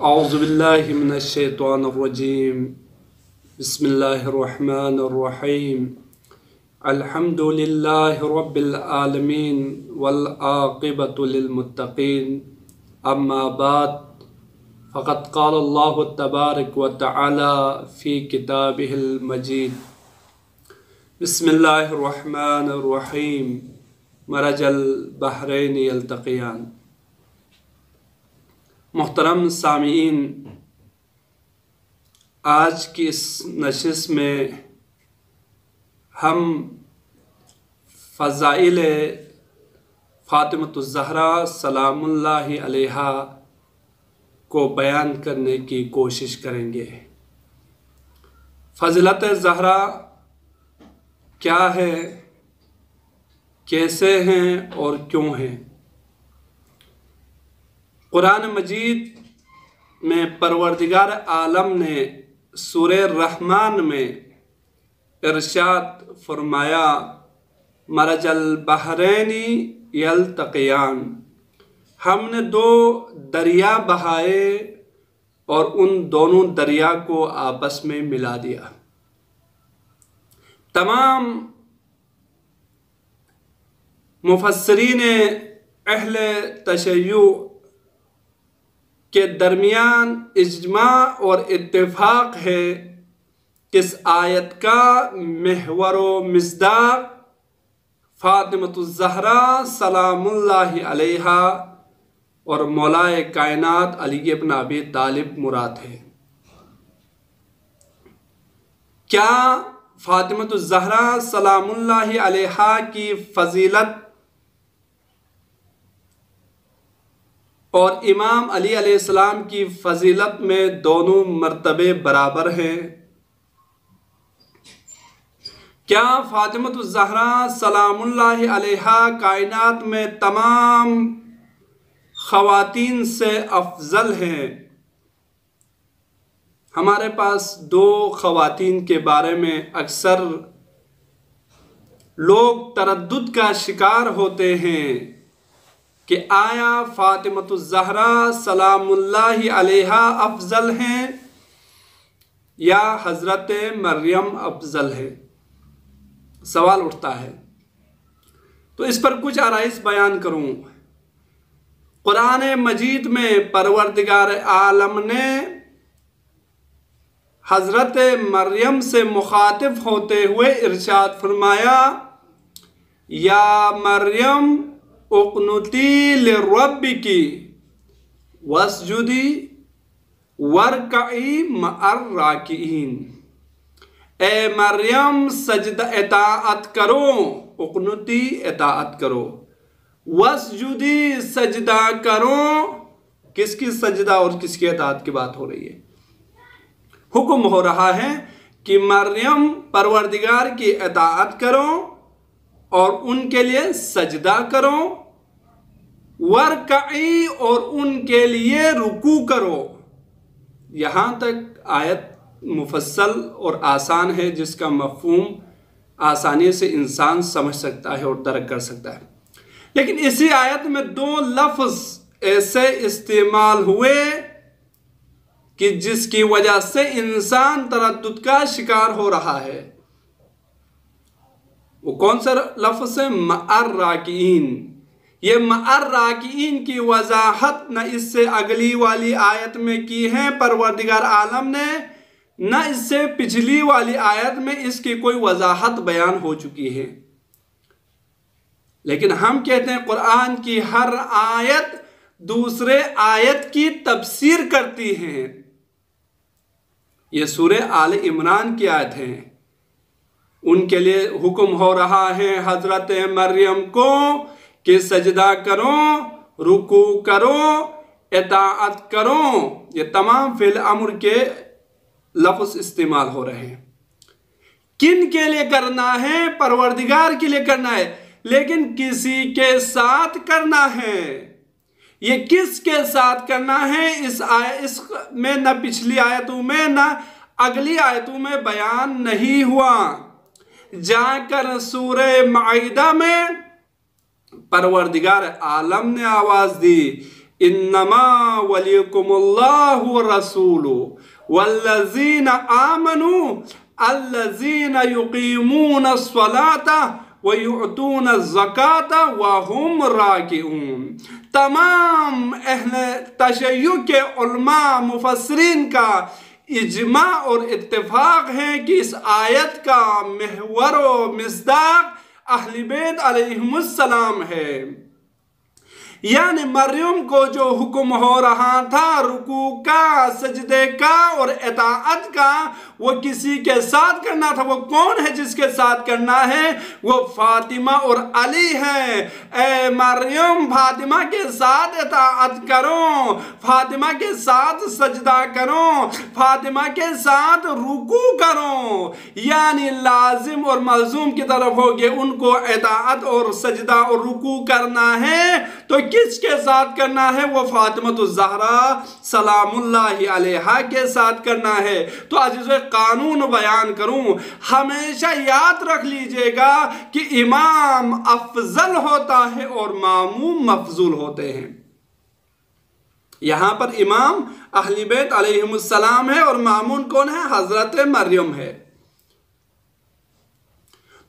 اعوذ باللہ من الشیطان الرجیم بسم اللہ الرحمن الرحیم الحمد للہ رب العالمین والعاقبۃ للمتقین اما بعد فقد قال اللہ تبارک و تعالی فی کتابہ المجید بسم اللہ الرحمن الرحیم مرج البحرین یلتقیان۔ محترم سامعین، آج کی اس نشست میں ہم فضائل فاطمۃ الزہرا سلام اللہ علیہا کو بیان کرنے کی کوشش کریں گے۔ فضیلت زہرا کیا ہے، کیسے ہیں اور کیوں ہیں؟ قرآن مجید میں پروردگار عالم نے سورہ الرحمن میں ارشاد فرمایا مرج البحرین یلتقیان، ہم نے دو دریا بہائے اور ان دونوں دریا کو آپس میں ملا دیا۔ تمام مفسرین اہل تشیع کے درمیان اجماع اور اتفاق ہے کہ اس آیت کا محور و مصداق فاطمۃ الزہرا سلام اللہ علیہا اور مولائے کائنات علی بن ابی طالب مراد ہے۔ کیا فاطمۃ الزہرا سلام اللہ علیہا کی فضیلت اور امام علی علیہ السلام کی فضیلت میں دونوں مرتبے برابر ہیں؟ کیا فاطمۃ الزہرا سلام اللہ علیہا کائنات میں تمام خواتین سے افضل ہیں؟ ہمارے پاس دو خواتین کے بارے میں اکثر لوگ تردد کا شکار ہوتے ہیں کہ آیا فاطمۃ الزہرا سلام اللہ علیہا افضل ہیں یا حضرت مریم افضل ہے؟ سوال اٹھتا ہے، تو اس پر کچھ آرائز بیان کروں۔ قرآن مجید میں پروردگار عالم نے حضرت مریم سے مخاطب ہوتے ہوئے ارشاد فرمایا یا مریم اقنتی لربکی واسجدی وارکعی مع الراکعین، اے مریم سجدہ اطاعت کرو، اقنتی اطاعت کرو، واسجدی سجدہ کرو۔ کس کی سجدہ اور کس کی اطاعت کی بات ہو رہی ہے؟ حکم ہو رہا ہے کہ مریم پروردگار کی اطاعت کرو اور ان کے لیے سجدہ کرو، ورکعی اور ان کے لیے رکوع کرو۔ یہاں تک آیت مفصل اور آسان ہے جس کا مفہوم آسانی سے انسان سمجھ سکتا ہے اور درک کر سکتا ہے، لیکن اسی آیت میں دو لفظ ایسے استعمال ہوئے کہ جس کی وجہ سے انسان تردد کا شکار ہو رہا ہے۔ وہ کون سا لفظ ہے؟ مع الراکعین۔ یہ مع الراکعین کی وضاحت نہ اس سے اگلی والی آیت میں کی ہے پروردگار عالم نے، نہ اس سے پچھلی والی آیت میں اس کی کوئی وضاحت بیان ہو چکی ہے۔ لیکن ہم کہتے ہیں قرآن کی ہر آیت دوسرے آیت کی تفسیر کرتی ہے۔ یہ سورہ آل عمران کی آیت ہے، ان کے لیے حکم ہو رہا ہے حضرت مریم کو کہ سجدہ کرو، رکوع کرو، اطاعت کرو۔ یہ تمام فعل امر کے لفظ استعمال ہو رہے ہیں۔ کن کے لیے کرنا ہے؟ پروردگار کے لیے کرنا ہے، لیکن کسی کے ساتھ کرنا ہے۔ یہ کس کے ساتھ کرنا ہے اس میں نہ پچھلی آیتوں میں نہ اگلی آیتوں میں بیان نہیں ہوا۔ جا کر سورہ مائدہ میں پروردگار عالم نے آواز دی इन्नमा वलियुकुमुल्लाहु व रसूलुहु वल्लज़ीना आमनू अल्लज़ीना युक़ीमूना स्सलाता व युअतूना ज़काता व हुम राकिऊन। तमाम अहले तशय्युअ के उलमा मुफस्सिरीन का इजमा और इत्तिफाक है कि इस आयत का महवर व मिस्दाक अहले बैत अलैहिमुस्सलाम है। यानी मरियम को जो हुक्म हो रहा था रुकू का, सजदे का और इताअत का, वो किसी के साथ करना था। वो कौन है जिसके साथ करना है? वो फातिमा और अली है। ए मरियम, फातिमा के साथ इताअत करो, फातिमा के साथ सजदा करो, फातिमा के साथ रुकू करो। यानी लाजिम और मलजूम की तरफ हो गए, उनको इताअत और सजदा और रुकू करना है तो किसके साथ करना है? वो फातिमा ज़हरा सलामुल्लाहि अलैहा के साथ करना है। तो अज़ीज़ कानून बयान करूं, हमेशा याद रख लीजिएगा कि इमाम अफजल होता है और मामूम मफजूल होते हैं। यहां पर इमाम अहले बैत अलैहिमुस्सलाम है और मामून कौन है? हजरत मरियम है।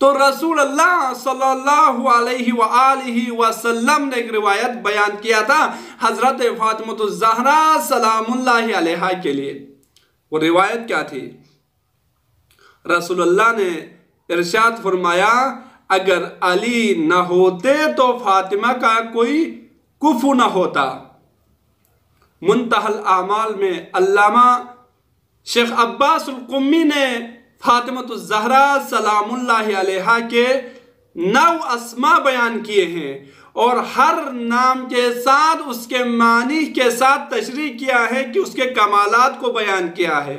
तो रसूल अल्लाह सल्लल्लाहु अलैहि व आलिहि वसल्लम ने एक रिवायत बयान किया था हजरत फातिमा ज़हरा सलामुल्लाहि अलैहा के लिए। वो रिवायत क्या थी? रसूल अल्लाह ने इरशाद फरमाया, अगर अली न होते तो फातिमा का कोई कुफू न होता। मुंतहल आमाल में अल्लामा शेख अब्बास अल कुम्मी ने फातिमा ज़हरा सलामुल्लाहि अलैहा के 9 अस्मा बयान किए हैं और हर नाम के साथ उसके मानी के साथ तशरीह किया है कि उसके कमालात को बयान किया है।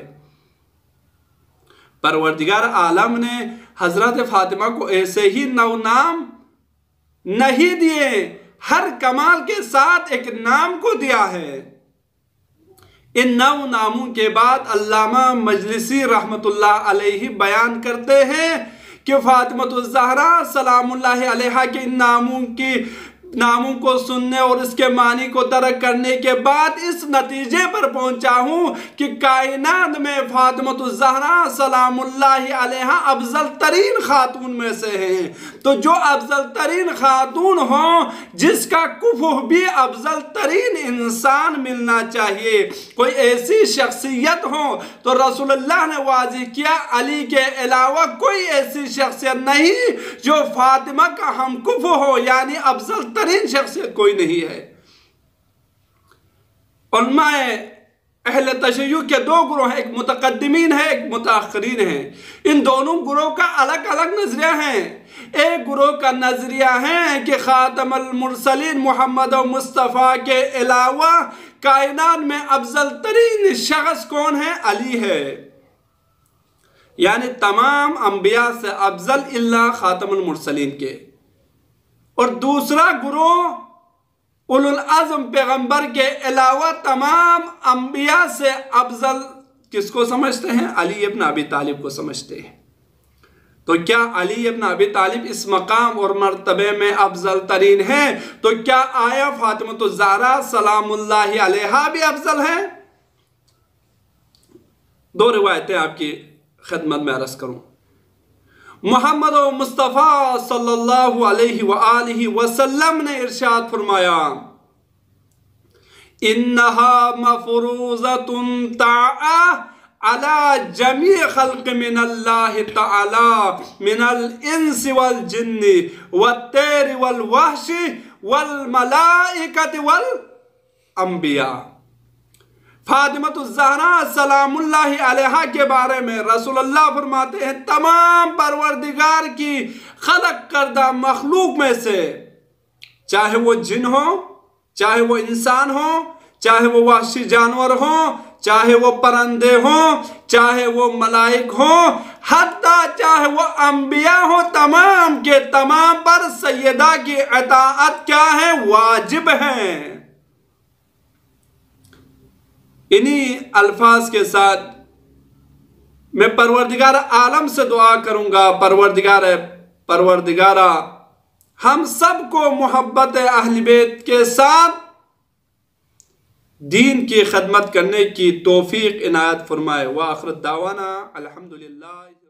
परवरदिगार आलम ने हजरत फातिमा को ऐसे ही 9 नाम नहीं दिए, हर कमाल के साथ एक नाम को दिया है। इन 9 नामों के बाद अल्लामा मजलिसी रहमतुल्लाह अलैहि बयान करते हैं कि फातिमा ज़हरा सलामुल्लाहि अलैहा के इन नामों को सुनने और इसके मानी को दरक करने के बाद इस नतीजे पर पहुंचा हूं कि कायनात में फातिमा ज़हरा सलामुल्लाहि अलैहा अफजल तरीन खातून में से हैं। तो जो अफजल तरीन खातून हो, जिसका कुफुह भी अफजल तरीन इंसान मिलना चाहिए, कोई ऐसी शख्सियत हो तो रसूलुल्लाह ने वाज़िह किया अली के अलावा कोई ऐसी शख्सियत नहीं जो फातिमा का हम कुफुह हो, यानी अफजल तरीन शख्सियत कोई नहीं है। उलमाए अहले तशय्युअ के 2 ग्रोह हैं, एक मुतकद्दिमीन है, एक मुताखिरीन है। इन दोनों ग्रोह का अलग अलग नजरिया है। एक ग्रोह का नजरिया है कि खातमुल मुरसलीन मोहम्मद मुस्तफ़ा के अलावा कायनात में अफजल तरीन शख्स कौन है? अली है, यानी तमाम अंबिया से अफजल इल्ला खातमुल मुरसलीन के। और दूसरा ग्रोह उलुल अज़्म पैगंबर के अलावा तमाम अंबिया से अफजल किसको समझते हैं? अली इब्न अबी तालिब को समझते हैं। तो क्या अली इब्न अबी तालिब इस मकाम और मर्तबे में अफजल तरीन है? तो क्या आया फातिमा ज़हरा सलामुल्लाहि अलैहा भी अफजल है? 2 रिवायतें आपकी खिदमत में अर्ज करूं। मोहम्मद मुस्तफ़ा सल्लल्लाहु अलैहि व आलिहि वसल्लम ने इरशाद फरमाया, इन्नहा मफरूज़तुन ताआ अला जमी खल्क़ मिनल्लाहि तआला मिनल इंस वल जिन्नि वत्तैर वल वहशी वल मलाइकति वल अंबिया। फातिमा ज़हरा सलामुल्लाहि अलैहा के बारे में रसूलुल्लाह फरमाते हैं, तमाम परवरदिगार की खलक करदा मखलूक में से, चाहे वो जिन हो, चाहे वो इंसान हो, चाहे वो वहशी जानवर हो, चाहे वो परिंदे हो, चाहे वो मलाइक हो, हत्ता चाहे वो अंबिया हो, तमाम के तमाम पर सैयदा की इताअत क्या है? वाजिब है। इन्हीं अल्फाज के साथ मैं परवरदिगार आलम से दुआ करूंगा, परवरदिगारा हम सबको मोहब्बत अहले बैत के साथ دین کی خدمت کرنے کی توفیق عنایت فرمائے۔ وآخر دعوانا الحمدللہ۔